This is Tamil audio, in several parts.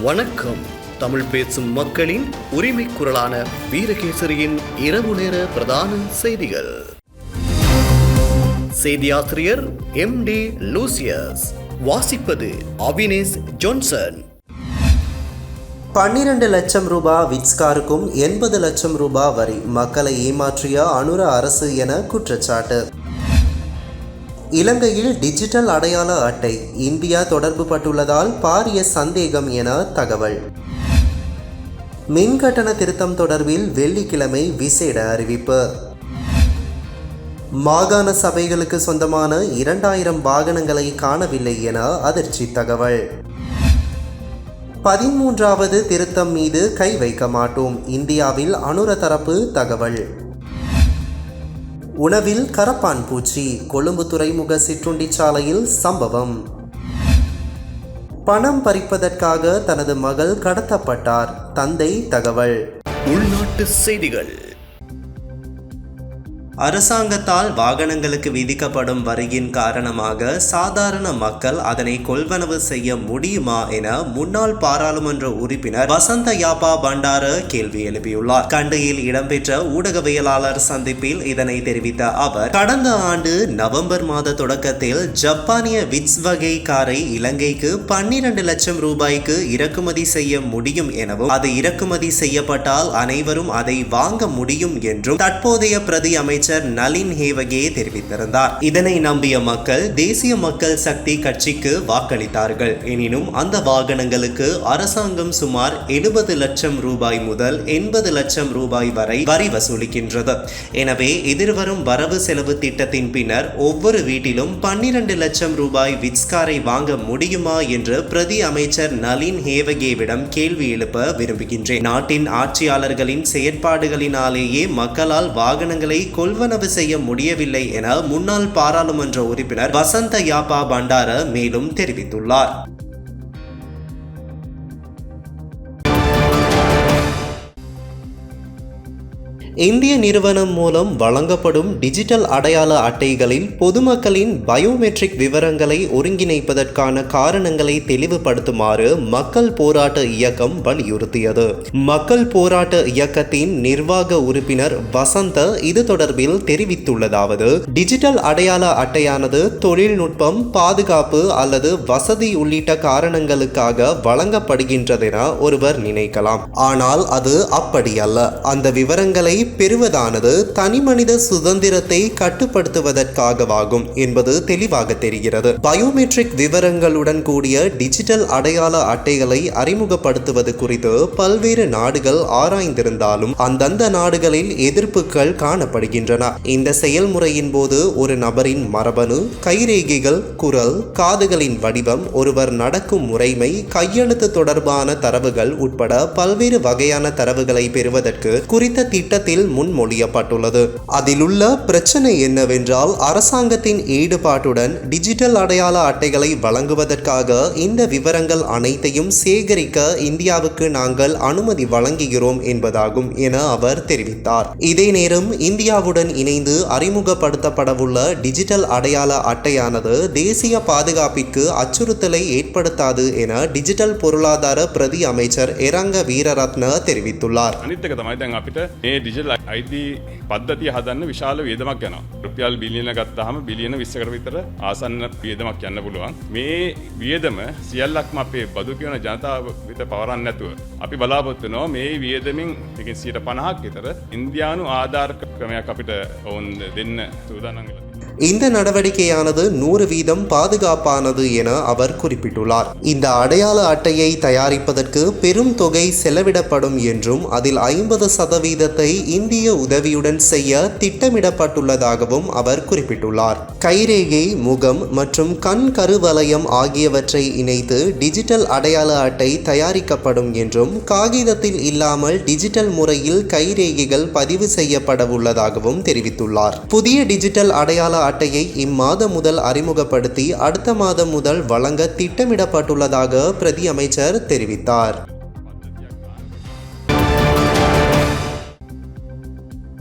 வணக்கம். தமிழ் பேசும் மக்களின் உரிமை குரலான வீரகேசரியின் இரவு நேர பிரதான செய்திகள். செய்தியாசிரியர் MD லூசியஸ், வாசிப்பது அவினேஷ் ஜான்சன். 12 லட்சம் ரூபாய் விட்ஸ்காருக்கும் 80 லட்சம் ரூபாய் வரி, மக்களை ஏமாற்றிய அனுர அரசு என குற்றச்சாட்டு. இலங்கையில் டிஜிட்டல் அடையாள அட்டை இந்தியா தொடர்பு பட்டுள்ளதால் பாரிய சந்தேகம் என தகவல். மின் கட்டண திருத்தம் தொடர்பில் வெள்ளிக்கிழமை விசேட அறிவிப்பு. மாகாண சபைகளுக்கு சொந்தமான 2000 வாகனங்களை காணவில்லை என அதிர்ச்சி தகவல். 13வது திருத்தம் மீது கை வைக்க மாட்டோம், இந்தியாவில் அனுர தரப்பு தகவல். உணவில் கரப்பான் பூச்சி, கொழும்பு துறைமுக சிற்றுண்டி சாலையில் சம்பவம். பணம் பறிப்பதற்காக தனது மகள் கடத்தப்பட்டார், தந்தை தகவல். உள்நாட்டு செய்திகள். அரசாங்கத்தால் வாகனங்களுக்கு விதிக்கப்படும் வரியின் காரணமாக சாதாரண மக்கள் அதனை கொள்வனவு செய்ய முடியுமா என முன்னாள் பாராளுமன்ற உறுப்பினர் வசந்த யாப்பா பண்டார கேள்வி எழுப்பியுள்ளார். கண்டியில் இடம்பெற்ற ஊடகவியலாளர் சந்திப்பில் இதனை தெரிவித்த அவர், கடந்த ஆண்டு நவம்பர் மாத தொடக்கத்தில் ஜப்பானிய விட்ஸ் வகை காரை இலங்கைக்கு 12 லட்சம் ரூபாய்க்கு இறக்குமதி செய்ய முடியும் எனவும், அது இறக்குமதி செய்யப்பட்டால் அனைவரும் அதை வாங்க முடியும் என்றும் தற்போதைய பிரதி அமைச்சர் நளின் ஹேவகே தெரிவித்திருந்தார். இதனை நம்பிய மக்கள் தேசிய மக்கள் சக்தி கட்சிக்கு வாக்களித்தார்கள். எனினும் அந்த வாகனங்களுக்கு அரசாங்கம் சுமார் 70 லட்சம் ரூபாய் முதல் 80 லட்சம் ரூபாய் வரை வரி வசூலிக்கின்றது. எனவே எதிர்வரும் வரவு செலவு திட்டத்தின் பின்னர் ஒவ்வொரு வீட்டிலும் 12 லட்சம் ரூபாய் விட்ஸ்காரை வாங்க முடியுமா என்று பிரதி அமைச்சர் நளின் ஹேவகேவிடம் கேள்வி எழுப்ப விரும்புகின்றேன். நாட்டின் ஆட்சியாளர்களின் செயற்பாடுகளினாலேயே மக்களால் வாகனங்களை கொள்வனவு செய்ய முடியவில்லை என முன்னாள் பாராளுமன்ற உறுப்பினர் வசந்த யாப்பா பண்டார மேலும் தெரிவித்துள்ளார். இந்திய நிறுவனம் மூலம் வழங்கப்படும் டிஜிட்டல் அடையாள அட்டைகளில் பொதுமக்களின் பயோமெட்ரிக் விவரங்களை ஒருங்கிணைப்பதற்கான காரணங்களை தெளிவுபடுத்துமாறு மக்கள் போராட்ட இயக்கம் வலியுறுத்தியது. மக்கள் போராட்ட இயக்கத்தின் நிர்வாக உறுப்பினர் வசந்த இது தொடர்பில் தெரிவித்துள்ளதாவது, டிஜிட்டல் அடையாள அட்டையானது தொழில்நுட்பம், பாதுகாப்பு அல்லது வசதி உள்ளிட்ட காரணங்களுக்காக வழங்கப்படுகின்றதென ஒருவர் நினைக்கலாம். ஆனால் அது அப்படியல்ல. அந்த விவரங்களை பெறுவதானது தனிமனித சுதந்திரத்தை கட்டுப்படுத்துவதற்காகவாகும் என்பது தெளிவாக தெரிகிறது. பயோமெட்ரிக் விவரங்களுடன் கூடிய டிஜிட்டல் அடையாள அட்டைகளை அறிமுகப்படுத்துவது குறித்து பல்வேறு நாடுகள் ஆராய்ந்திருந்தாலும் அந்தந்த நாடுகளில் எதிர்ப்புகள் காணப்படுகின்றன. இந்த செயல்முறையின் போது ஒரு நபரின் மரபணு, கைரேகைகள், குரல், காதுகளின் வடிவம், ஒருவர் நடக்கும் முறைமை, கையெழுத்து தொடர்பான தரவுகள் உட்பட பல்வேறு வகையான தரவுகளை பெறுவதற்கு குறித்த திட்டத்தில் முன்மொழியப்பட்டுள்ளது. அதில் உள்ள பிரச்சனை என்னவென்றால், அரசாங்கத்தின் ஈடுபாட்டுடன் டிஜிட்டல் அடையாள அட்டைகளை வழங்குவதற்காக இந்த விவரங்கள் அனைத்தையும் சேகரிக்க இந்தியாவுக்கு நாங்கள் அனுமதி வழங்குகிறோம் என்பதாகும் என அவர் தெரிவித்தார். இதே நேரம் இந்தியாவுடன் இணைந்து அறிமுகப்படுத்தப்படவுள்ள டிஜிட்டல் அடையாள அட்டையானது தேசிய பாதுகாப்பிற்கு அச்சுறுத்தலை ஏற்படுத்தாது என டிஜிட்டல் பொருளாதார பிரதி அமைச்சர் எரங்க வீரரத்ன தெரிவித்துள்ளார். ID පද්ධතිය හදන්න විශාල වියදමක් යනවා. රුපියල් බිලියන ගත්තාම බිලියන 20කට විතර ආසන්න වියදමක් යන්න පුළුවන්. මේ වියදම සියල්ලක්ම අපේ බදු කියන ජනතාව විතර පවරන්නේ නැතුව අපි බලාපොරොත්තු වෙනවා මේ වියදමින් 50% විතර ඉන්දියානු ආධාර ක්‍රමයක් අපිට ඕන් දෙන්න සූදානම් වෙලා. இந்த நடவடிக்கையானது 100% பாதுகாப்பானது என அவர் குறிப்பிட்டுள்ளார். இந்த அடையாள அட்டையை தயாரிப்பதற்கு பெரும் தொகை செலவிடப்படும் என்றும் அதில் 50% இந்திய உதவியுடன் செய்ய திட்டமிடப்பட்டுள்ளதாகவும் அவர் குறிப்பிட்டுள்ளார். கைரேகை, முகம் மற்றும் கண் கருவலயம் ஆகியவற்றை இணைத்து டிஜிட்டல் அடையாள அட்டை தயாரிக்கப்படும் என்றும், காகிதத்தில் இல்லாமல் டிஜிட்டல் முறையில் கைரேகைகள் பதிவு செய்யப்பட உள்ளதாகவும் தெரிவித்துள்ளார். புதிய டிஜிட்டல் அடையாள அட்டையை இம்மாதம் முதல் அறிமுகப்படுத்தி அடுத்த மாதம் முதல் வழங்க திட்டமிடப்பட்டுள்ளதாக பிரதி அமைச்சர் தெரிவித்தார்.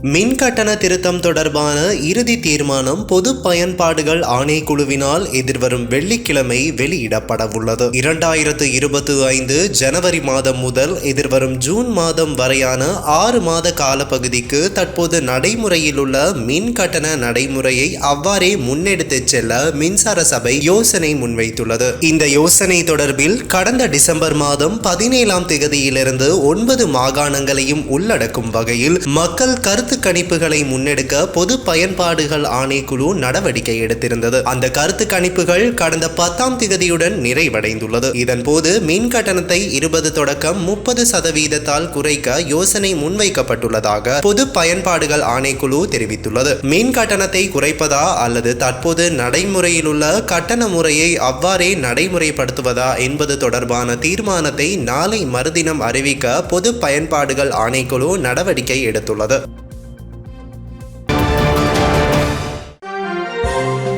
மின் கட்டண திருத்தம் தொடர்பான இறுதி தீர்மானம் பொது பயன்பாடுகள் ஆணைக்குழுவினால் எதிர்வரும் வெள்ளிக்கிழமை வெளியிடப்படவுள்ளது. 2025 ஜனவரி மாதம் முதல் எதிர்வரும் ஜூன் மாதம் வரையான 6 மாத காலப்பகுதிக்கு தற்போது நடைமுறையில் உள்ள மின் கட்டண நடைமுறையை அவ்வாறே முன்னெடுத்துச் செல்ல மின்சார சபை யோசனை முன்வைத்துள்ளது. இந்த யோசனை தொடர்பில் கடந்த டிசம்பர் மாதம் 17ஆம் தேதியிலிருந்து 9 மாகாணங்களையும் உள்ளடக்கும் வகையில் மக்கள் கருத்து கணிப்புகளை முன்னெடுக்க பொது பயன்பாடுகள் ஆணைக்குழு நடவடிக்கை எடுத்திருந்தது. அந்த கருத்து கணிப்புகள் கடந்த 10ஆம் தேதியுடன் நிறைவடைந்துள்ளது. இதன்போது மின் கட்டணத்தை 20 தொடக்கம் 30% குறைக்க யோசனை முன்வைக்கப்பட்டுள்ளதாக பொது பயன்பாடுகள் ஆணைக்குழு தெரிவித்துள்ளது. மின் கட்டணத்தை குறைப்பதா அல்லது தற்போது நடைமுறையில் உள்ள கட்டண முறையை அவ்வாறே நடைமுறைப்படுத்துவதா என்பது தொடர்பான தீர்மானத்தை நாளை மறுதினம் அறிவிக்க பொது பயன்பாடுகள் ஆணைக்குழு நடவடிக்கை எடுத்துள்ளது.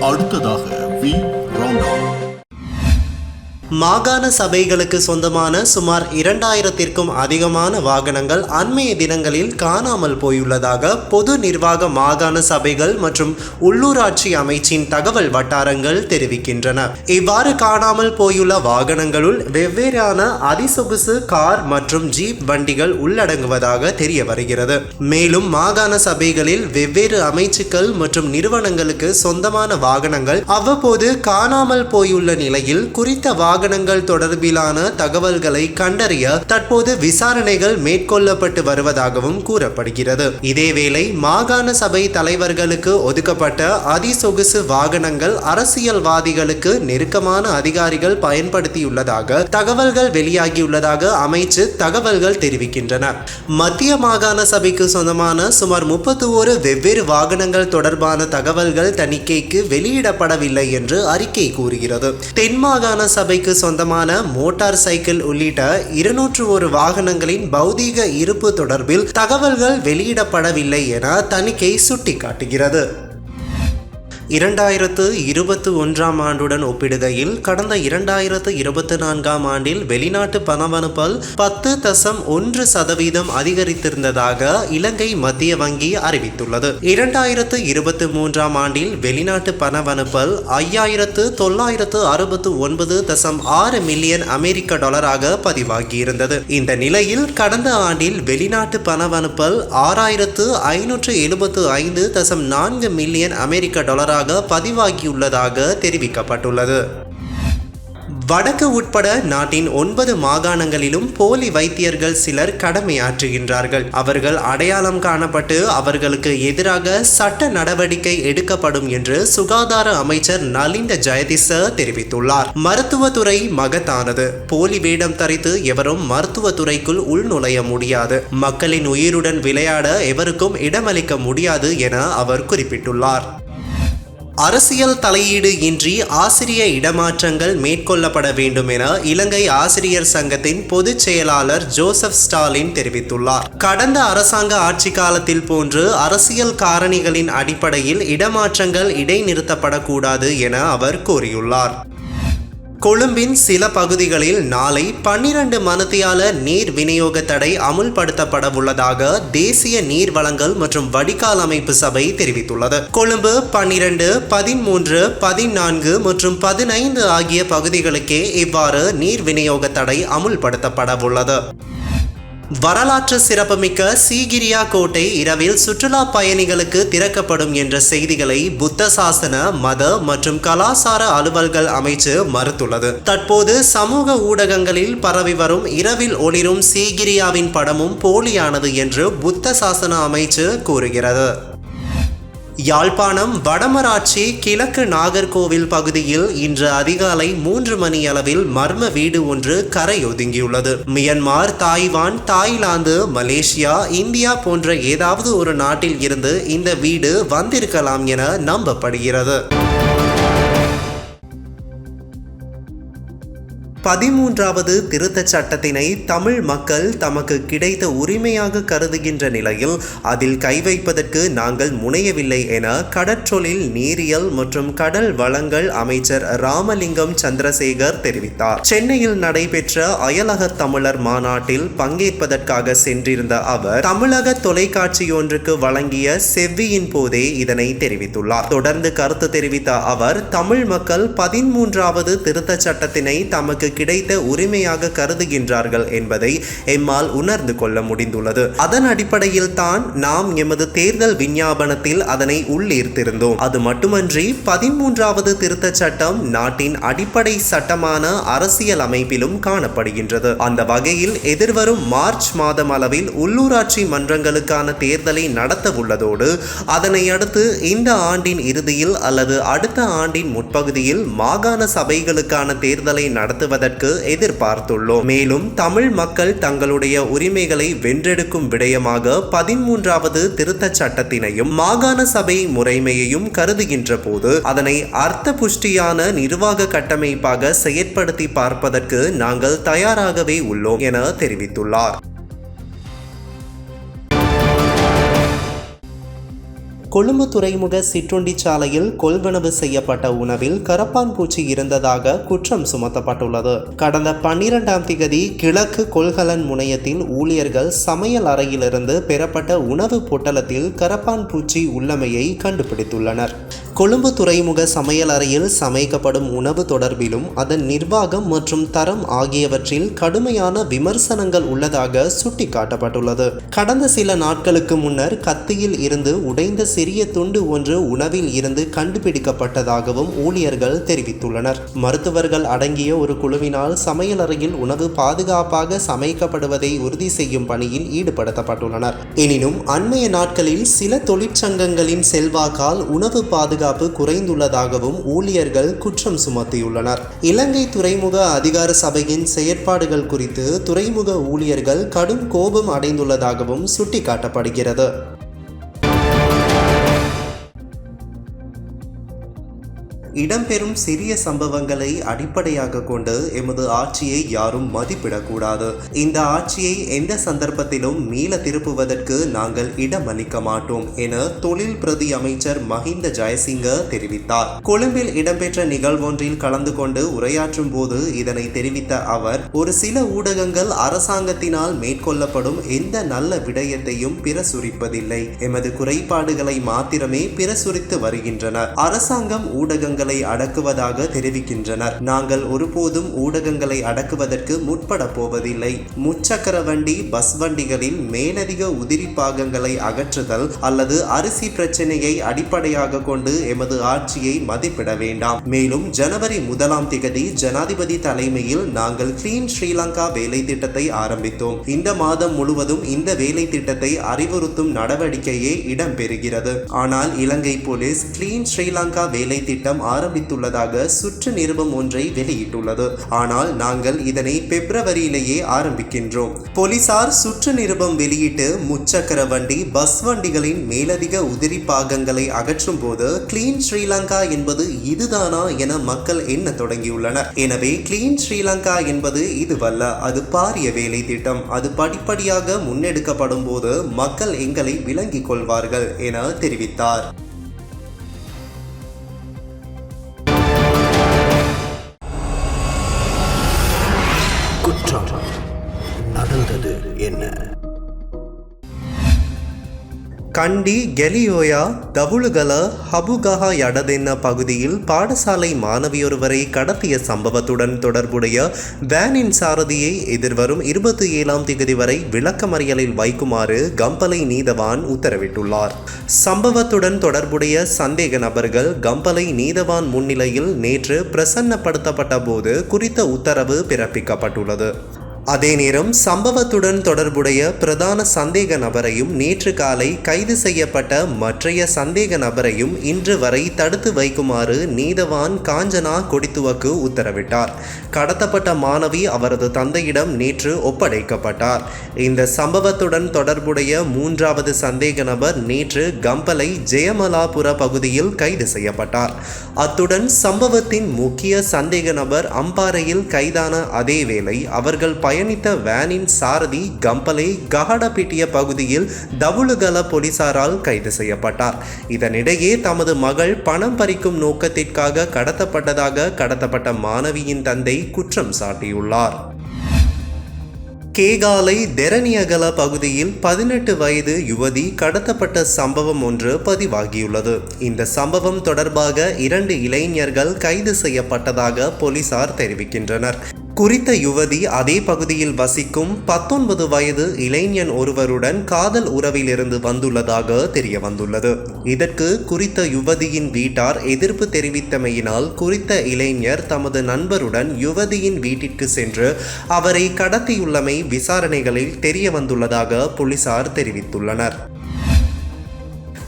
அடுத்ததாக வி ரவுண்டப். மாகாண சபைகளுக்கு சொந்தமான சுமார் 2000த்திற்கும் அதிகமான வாகனங்கள் அண்மைய தினங்களில் காணாமல் போயுள்ளதாக பொது நிர்வாக மாகாண சபைகள் மற்றும் உள்ளூராட்சி அமைச்சின் தகவல் வட்டாரங்கள் தெரிவிக்கின்றன. இவ்வாறு காணாமல் போயுள்ள வாகனங்களுள் வெவ்வேறான அதிசொகுசு கார் மற்றும் ஜீப் வண்டிகள் உள்ளடங்குவதாக தெரிய வருகிறது. மேலும் மாகாண சபைகளில் வெவ்வேறு அமைச்சுக்கள் மற்றும் நிறுவனங்களுக்கு சொந்தமான வாகனங்கள் அவ்வப்போது காணாமல் போயுள்ள நிலையில் குறித்த வாகனங்கள் தொடர்பிலான தகவல்களை கண்டறிய தற்போது விசாரணைகள் மேற்கொள்ளப்பட்டு வருவதாகவும் கூறப்படுகிறது. இதேவேளை மாகாண சபை தலைவர்களுக்கு ஒதுக்கப்பட்ட அதிசொகுசு வாகனங்கள் அரசியல்வாதிகளுக்கு நெருக்கமான அதிகாரிகள் பயன்படுத்தியுள்ளதாக தகவல்கள் வெளியாகியுள்ளதாக அமைச்சு தகவல்கள் தெரிவிக்கின்றன. மத்திய மாகாண சபைக்கு சொந்தமான சுமார் 31 வெவ்வேறு வாகனங்கள் தொடர்பான தகவல்கள் தணிக்கைக்கு வெளியிடப்படவில்லை என்று அறிக்கை கூறுகிறது. தென் மாகாண சபைக்கு சொந்தமான மோட்டார் சைக்கிள் உள்ளிட்ட 201 வாகனங்களின் பௌதீக இருப்பு தொடர்பில் தகவல்கள் வெளியிடப்படவில்லை என தணிக்கை சுட்டிக்காட்டுகிறது. 2021ஆம் ஆண்டுடன் ஒப்பிடுகையில் கடந்த 2024ஆம் ஆண்டில் வெளிநாட்டு பணவனுப்பல் 10.1% அதிகரித்திருந்ததாக இலங்கை மத்திய வங்கி அறிவித்துள்ளது. 2023ஆம் ஆண்டில் வெளிநாட்டு பணவனுப்பல் 5969.6 மில்லியன் அமெரிக்க டாலராக பதிவாகியிருந்தது. இந்த நிலையில் கடந்த ஆண்டில் வெளிநாட்டு பணவனுப்பல் 6575.4 மில்லியன் அமெரிக்க டாலராக பதிவாகியுள்ளதாக தெரிவிக்கப்பட்டுள்ளது. வடக்கு உட்பட நாட்டின் 9 மாகாணங்களிலும் போலி வைத்தியர்கள் சிலர் கடமையாற்றுகின்றார்கள். அவர்கள் அடையாளம் காணப்பட்டு அவர்களுக்கு எதிராக சட்ட நடவடிக்கை எடுக்கப்படும் என்று சுகாதார அமைச்சர் நலிந்த ஜெயதிச தெரிவித்துள்ளார். மருத்துவத்துறை மகத்தானது. போலி வேடம் தரித்து எவரும் மருத்துவத்துறைக்குள் உள்நுழைய முடியாது. மக்களின் உயிருடன் விளையாட எவருக்கும் இடமளிக்க முடியாது என அவர் குறிப்பிட்டுள்ளார். அரசியல் தலையீடு இன்றி ஆசிரிய இடமாற்றங்கள் மேற்கொள்ளப்பட வேண்டும் என இலங்கை ஆசிரியர் சங்கத்தின் பொதுச் செயலாளர் ஜோசப் ஸ்டாலின் தெரிவித்துள்ளார். கடந்த அரசாங்க ஆட்சி காலத்தில் போன்று அரசியல் காரணிகளின் அடிப்படையில் இடமாற்றங்கள் இடைநிறுத்தப்படக்கூடாது என அவர் கூறியுள்ளார். கொழும்பின் சில பகுதிகளில் நாளை 12 மணித்தியால நீர் விநியோக தடை அமுல்படுத்தப்படவுள்ளதாக தேசிய நீர் வழங்கல் மற்றும் வடிகால் அமைப்பு சபை தெரிவித்துள்ளது. கொழும்பு 12, 13, 14 மற்றும் 15 ஆகிய பகுதிகளுக்கே இவ்வாறு நீர் விநியோக தடை அமுல்படுத்தப்படவுள்ளது. வரலாற்று சிறப்புமிக்க சீகிரியா கோட்டை இரவில் சுற்றுலா பயணிகளுக்கு திறக்கப்படும் என்ற செய்திகளை புத்த சாசன, மத மற்றும் கலாசார அலுவல்கள் அமைச்சு மறுத்துள்ளது. தற்போது சமூக ஊடகங்களில் பரவி வரும் இரவில் ஒளிரும் சீகிரியாவின் படமும் போலியானது என்று புத்த சாசன அமைச்சு கூறுகிறது. யாழ்ப்பாணம் வடமராட்சி கிழக்கு நாகர்கோவில் பகுதியில் இன்று அதிகாலை 3 மணியளவில் மர்ம வீடு ஒன்று கரையொதுங்கியுள்ளது. Myanmar, Taiwan, Thailand, Malaysia, India போன்ற ஏதாவது ஒரு நாட்டில் இருந்து இந்த வீடு வந்திருக்கலாம் என நம்பப்படுகிறது. 13வது திருத்தச் சட்டத்தினை தமிழ் மக்கள் தமக்கு கிடைத்த உரிமையாக கருதுகின்ற நிலையில் அதில் கை வைப்பதற்கு நாங்கள் முனையவில்லை என கடற்றொழில், நீரியல் மற்றும் கடல் வளங்கள் அமைச்சர் ராமலிங்கம் சந்திரசேகர் தெரிவித்தார். சென்னையில் நடைபெற்ற அயலக தமிழர் மாநாட்டில் பங்கேற்பதற்காக சென்றிருந்த அவர் தமிழக தொலைக்காட்சியொன்றுக்கு வழங்கிய செவ்வியின் போதே இதனை தெரிவித்துள்ளார். தொடர்ந்து கருத்து தெரிவித்த அவர் தமிழ் மக்கள் 13வது திருத்தச் சட்டத்தினை தமக்கு கிடைத்த உரிமையாக கருதுகின்றார்கள் என்பதை எம்மால் உணர்ந்து கொள்ள முடிந்துள்ளது. அதன் அடிப்படையில் தான் நாம் எமது தேர்தல் விஞ்ஞாபனத்தில் அதனை உள்ளீர்த்திருந்தோம். அது மட்டுமன்றி 13வது திருத்தச் சட்டம் நாட்டின் அடிப்படை சட்டமான அரசியல் அமைப்பிலும் காணப்படுகின்றது. அந்த வகையில் எதிர்வரும் மார்ச் மாதம் அளவில் உள்ளூராட்சி மன்றங்களுக்கான தேர்தலை நடத்த உள்ளதோடு அதனை அடுத்து இந்த ஆண்டின் இறுதியில் அல்லது அடுத்த ஆண்டின் முற்பகுதியில் மாகாண சபைகளுக்கான தேர்தலை நடத்துவதற்கு எதிர்பார்த்துள்ளோம். மேலும் தமிழ் மக்கள் தங்களுடைய உரிமைகளை வென்றெடுக்கும் விடயமாக 13வது திருத்தச் சட்டத்தினையும் மாகாண சபை முறைமையையும் கருதுகின்ற போது அதனை அர்த்த புஷ்டியான நிர்வாக கட்டமைப்பாக செயற்படுத்தி பார்ப்பதற்கு நாங்கள் தயாராகவே உள்ளோம் என தெரிவித்துள்ளார். கொழும்பு துறைமுக சிற்றுண்டி சாலையில் கொள்வனவு செய்யப்பட்ட உணவில் கரப்பான் பூச்சி இருந்ததாக குற்றம் சுமத்தப்பட்டுள்ளது. கடந்த 12ஆம் திகதி கிழக்கு கொள்கலன் முனையத்தில் ஊழியர்கள் சமையல் அறையிலிருந்து பெறப்பட்ட உணவு பொட்டலத்தில் கரப்பான் பூச்சி உள்ளமையை கண்டுபிடித்துள்ளனர். கொழும்பு துறைமுக சமையல் அறையில் சமைக்கப்படும் உணவு தொடர்பிலும் அதன் நிர்வாகம் மற்றும் தரம் ஆகியவற்றில் கடுமையான விமர்சனங்கள் உள்ளதாக சுட்டிக்காட்டப்பட்டுள்ளது. கடந்த சில நாட்களுக்கு முன்னர் கத்தியில் இருந்து உடைந்த சிறிய துண்டு ஒன்று உணவில் இருந்து கண்டுபிடிக்கப்பட்டதாகவும் ஊழியர்கள் தெரிவித்துள்ளனர். மருத்துவர்கள் அடங்கிய ஒரு குழுவினால் சமையல் அறையில் உணவு பாதுகாப்பாக சமைக்கப்படுவதை உறுதி செய்யும் பணியில் ஈடுபடுத்தப்பட்டுள்ளனர். எனினும் அண்மைய நாட்களில் சில தொழிற்சங்கங்களின் செல்வாக்கால் உணவு பாதுகாப்பு குறைந்துள்ளதாகவும் ஊழியர்கள் குற்றம் சுமத்தியுள்ளனர். இலங்கை துறைமுக அதிகார சபையின் செயற்பாடுகள் குறித்து துறைமுக ஊழியர்கள் கடும் கோபம் அடைந்துள்ளதாகவும் சுட்டிக்காட்டப்படுகிறது. இடம்பெறும் சிறிய சம்பவங்களை அடிப்படையாக கொண்டு எமது ஆட்சியை யாரும் மதிப்பிடக்கூடாது. இந்த ஆட்சியை எந்த சந்தர்ப்பத்திலும் மீள திருப்புவதற்கு நாங்கள் இடமளிக்க மாட்டோம் என தொழில் பிரதி அமைச்சர் மஹிந்த ஜெயசிங்க தெரிவித்தார். கொழும்பில் இடம்பெற்ற நிகழ்வொன்றில் கலந்து கொண்டு உரையாற்றும் போது இதனை தெரிவித்த அவர், ஒரு சில ஊடகங்கள் அரசாங்கத்தினால் மேற்கொள்ளப்படும் எந்த நல்ல விடயத்தையும் பிரசுரிப்பதில்லை. எமது குறைபாடுகளை மாத்திரமே பிரசுரித்து வருகின்றனர். அரசாங்கம் ஊடகங்கள் அடக்குவதாக தெரிவிக்கின்றனர். நாங்கள் ஒருபோதும் ஊடகங்களை அடக்குவதற்கு முற்பட போவதில்லை. முச்சக்கர வண்டி, பஸ் வண்டிகளில் மேலதிக உதிரி பாகங்களை அகற்றுதல் அல்லது அரிசி பிரச்சனையை அடிப்படையாக கொண்டு எமது ஆட்சியை மதிப்பிட வேண்டாம். மேலும் ஜனவரி 1ஆம் திகதி ஜனாதிபதி தலைமையில் நாங்கள் கிளீன் ஸ்ரீலங்கா வேலை திட்டத்தை ஆரம்பித்தோம். இந்த மாதம் முழுவதும் இந்த வேலை திட்டத்தை அறிவுறுத்தும் நடவடிக்கையே இடம்பெறுகிறது. ஆனால் இலங்கை போலீஸ் கிளீன் ஸ்ரீலங்கா வேலை திட்டம் ஆரம்பித்துள்ளதாக சுற்று நிருபம் ஒன்றை வெளியிட்டுள்ளது. ஆனால் நாங்கள் இதனை பிப்ரவரியிலேயே ஆரம்பிக்கின்றோம். போலீசார் சுற்று நிருபம் வெளியிட்டு முச்சக்கர வண்டி, பஸ் வண்டிகளின் மேலதிக உதிரி பாகங்களை அகற்றும் போது கிளீன் ஸ்ரீலங்கா என்பது இதுதானா என மக்கள் எண்ண தொடங்கியுள்ளனர். எனவே கிளீன் ஸ்ரீலங்கா என்பது இதுவல்ல, அது பாரிய வேலை திட்டம். அது படிப்படியாக முன்னெடுக்கப்படும் போது மக்கள் எங்களை விளங்கிக் கொள்வார்கள் என தெரிவித்தார். நடந்தது என்ன? கண்டி கெலியோயா தவுளுகல ஹபுகஹா யடதென்ன பகுதியில் பாடசாலை மாணவியொருவரை கடத்திய சம்பவத்துடன் தொடர்புடைய வேனின் சாரதியை எதிர்வரும் 27ஆம் திகதி வரை விளக்கமறியலில் வைக்குமாறு கம்பளை நீதவான் உத்தரவிட்டுள்ளார். சம்பவத்துடன் தொடர்புடைய சந்தேக நபர்கள் கம்பளை நீதவான் முன்னிலையில் நேற்று பிரசன்னப்படுத்தப்பட்ட போது குறித்த உத்தரவு பிறப்பிக்கப்பட்டுள்ளது. அதே நேரம் சம்பவத்துடன் தொடர்புடைய பிரதான சந்தேக நபரையும் நேற்று காலை கைது செய்யப்பட்ட மற்றைய சந்தேக நபரையும் இன்று வரை தடுத்து வைக்குமாறு நீதவான் காஞ்சனா கொடித்துவக்கு உத்தரவிட்டார். கடத்தப்பட்ட மாணவி அவரது தந்தையிடம் நேற்று ஒப்படைக்கப்பட்டார். இந்த சம்பவத்துடன் தொடர்புடைய மூன்றாவது சந்தேக நபர் நேற்று கம்பளை ஜெயமலாபுர பகுதியில் கைது செய்யப்பட்டார். அத்துடன் சம்பவத்தின் முக்கிய சந்தேக நபர் அம்பாறையில் கைதான அதேவேளை அவர்கள் பயணித்த வேனின் சாரதி கம்பளை கஹடபிட்டிய பகுதியில் தவுளுகல போலீசாரால் கைது செய்யப்பட்டார். இதனிடையே தமது மகள் பணம் பறிக்கும் நோக்கத்திற்காக கடத்தப்பட்ட மாணவியின் தந்தை குற்றம் சாட்டியுள்ளார். கேகாலை தெரணியகல பகுதியில் 18 வயது யுவதி கடத்தப்பட்ட சம்பவம் ஒன்று பதிவாகியுள்ளது. இந்த சம்பவம் தொடர்பாக 2 இளைஞர்கள் கைது செய்யப்பட்டதாக போலீசார் தெரிவிக்கின்றனர். குறித்த யுவதி அதே பகுதியில் வசிக்கும் 19 வயது இளைஞன் ஒருவருடன் காதல் உறவிலிருந்து வந்துள்ளதாக தெரிய வந்துள்ளது. இதற்கு குறித்த யுவதியின் வீட்டார் எதிர்ப்பு தெரிவித்தமையினால் குறித்த இளைஞர் தமது நண்பருடன் யுவதியின் வீட்டிற்கு சென்று அவரை கடத்தியுள்ளமை விசாரணைகளில் தெரிய வந்துள்ளதாக போலீசார் தெரிவித்துள்ளனர்.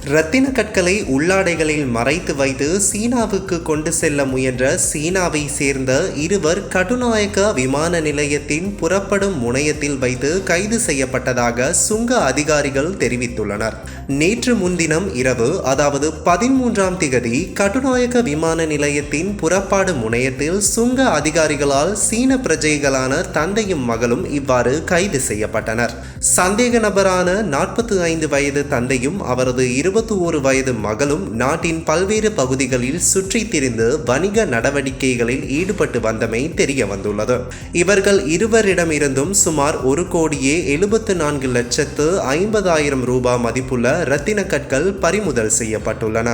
இரத்தின கற்களை உள்ளாடைகளில் மறைத்து வைத்து சீனாவுக்கு கொண்டு செல்ல முயன்ற சீனாவை சேர்ந்த 2 கட்டுநாயக்க விமான நிலையத்தின் புறப்படும் முனையத்தில் வைத்து கைது செய்யப்பட்டதாக சுங்க அதிகாரிகள் தெரிவித்துள்ளனர். நேற்று முன்தினம் இரவு, அதாவது 13ஆம் திகதி, கட்டுநாயக்க விமான நிலையத்தின் புறப்பாடு முனையத்தில் சுங்க அதிகாரிகளால் சீன பிரஜைகளான தந்தையும் மகளும் இவ்வாறு கைது செய்யப்பட்டனர். சந்தேக நபரான 45 வயது தந்தையும் அவரது 21 வயது மகளும் நாட்டின் பல்வேறு பகுதிகளில் சுற்றித் திரிந்து வணிக நடவடிக்கைகளில் ஈடுபட்டு வந்தமை தெரிய வந்துள்ளது. இவர்கள் இருவரிடமிருந்தும் சுமார் 1,74,50,000 ரூபாய் மதிப்புள்ள இரத்தின கற்கள் பறிமுதல் செய்யப்பட்டுள்ளன.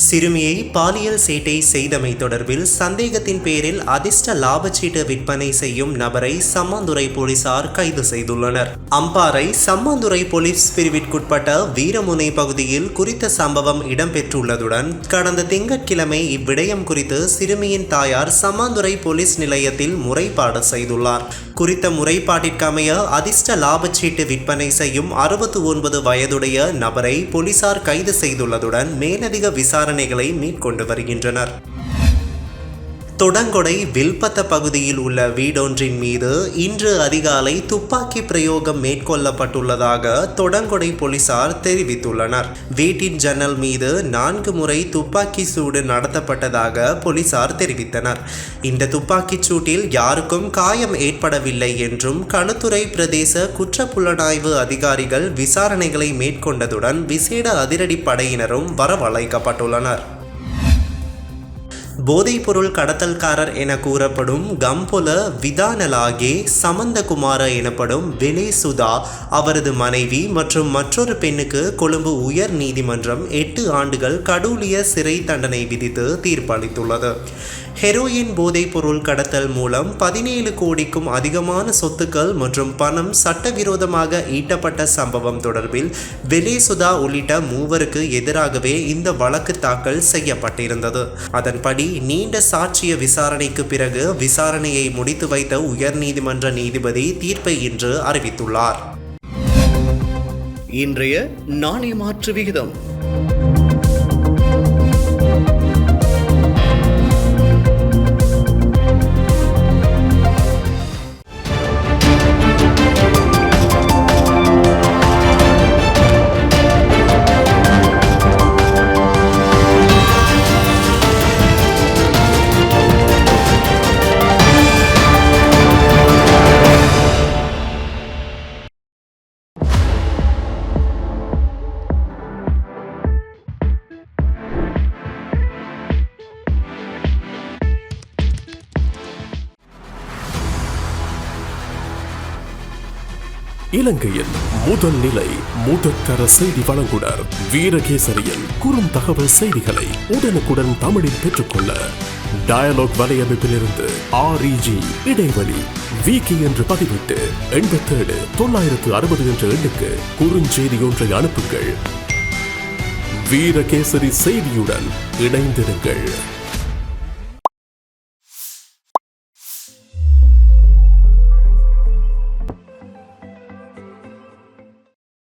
சிறுமியை பாலியல் சேட்டை செய்தமை தொடர்பில் சந்தேகத்தின் பேரில் அதிர்ஷ்ட லாபச்சீட்டு விற்பனை செய்யும் நபரை சம்மாந்துறை போலீசார் கைது செய்துள்ளனர். அம்பாறை சம்மாந்துறை போலீஸ் பிரிவிற்குட்பட்ட வீரமுனை பகுதியில் குறித்த சம்பவம் இடம்பெற்றுள்ளதுடன் கடந்த திங்கட்கிழமை இவ்விடயம் குறித்து சிறுமியின் தாயார் சம்மாந்துறை போலீஸ் நிலையத்தில் முறைப்பாடு செய்துள்ளார். குறித்த முறைப்பாட்டிற்கமைய அதிர்ஷ்ட லாபச்சீட்டு விற்பனை செய்யும் 69 வயதுடைய நபரை போலீசார் கைது செய்துள்ளதுடன் மேலதிக விசாரணைகளை மேற்கொண்டு வருகின்றனர். தொடங்கொடை வில்பத்த பகுதியில் உள்ள வீடொன்றின் மீது இன்று அதிகாலை துப்பாக்கி பிரயோகம் மேற்கொள்ளப்பட்டுள்ளதாக தொடங்கொடை போலீசார் தெரிவித்துள்ளனர். வீட்டின் ஜன்னல் மீது 4 முறை துப்பாக்கி சூடு நடத்தப்பட்டதாக போலீசார் தெரிவித்தனர். இந்த துப்பாக்கிச் சூட்டில் யாருக்கும் காயம் ஏற்படவில்லை என்றும் களுத்துறை பிரதேச குற்றப்புலனாய்வு அதிகாரிகள் விசாரணைகளை மேற்கொண்டதுடன் விசேட அதிரடி படையினரும் வரவழைக்கப்பட்டுள்ளனர். போதைப்பொருள் கடத்தல்காரர் என கூறப்படும் கம்பொல விதானலாகே சமந்தகுமார எனப்படும் வெலேசுதா, அவரது மனைவி மற்றும் மற்றொரு பெண்ணுக்கு கொழும்பு உயர் நீதிமன்றம் 8 ஆண்டுகள் கடூழிய சிறை தண்டனை விதித்து தீர்ப்பளித்துள்ளது. ஹெரோயின் போதைப்பொருள் கடத்தல் மூலம் 17 கோடிக்கும் அதிகமான சொத்துக்கள் மற்றும் பணம் சட்டவிரோதமாக ஈட்டப்பட்ட சம்பவம் தொடர்பில் வெலேசுதா உள்ளிட்ட 3 எதிராகவே இந்த வழக்கு தாக்கல் செய்யப்பட்டிருந்தது. அதன்படி நீண்ட சாட்சிய விசாரணைக்கு பிறகு விசாரணையை முடித்து வைத்த உயர்நீதிமன்ற நீதிபதி தீர்ப்பை இன்று அறிவித்துள்ளார். இன்றைய நாணய மாற்று விகிதம் இலங்கையின் முதல் நிலை முதற்கர செய்தி வழங்குனர் வீரகேசரியின் குறுந்தகவல் செய்திகளை உடனுக்குடன் தமிழில் பெற்றுக்கொள்ள டயலாக் வலையமைப்பிலிருந்து REG இடைவெளி வீக்கி என்று பதிவிட்டு 87 960 என்ற எண்ணுக்கு குறுஞ்செய்தி ஒன்றை அனுப்புங்கள். வீரகேசரி செய்தியுடன் இணைந்திருங்கள்.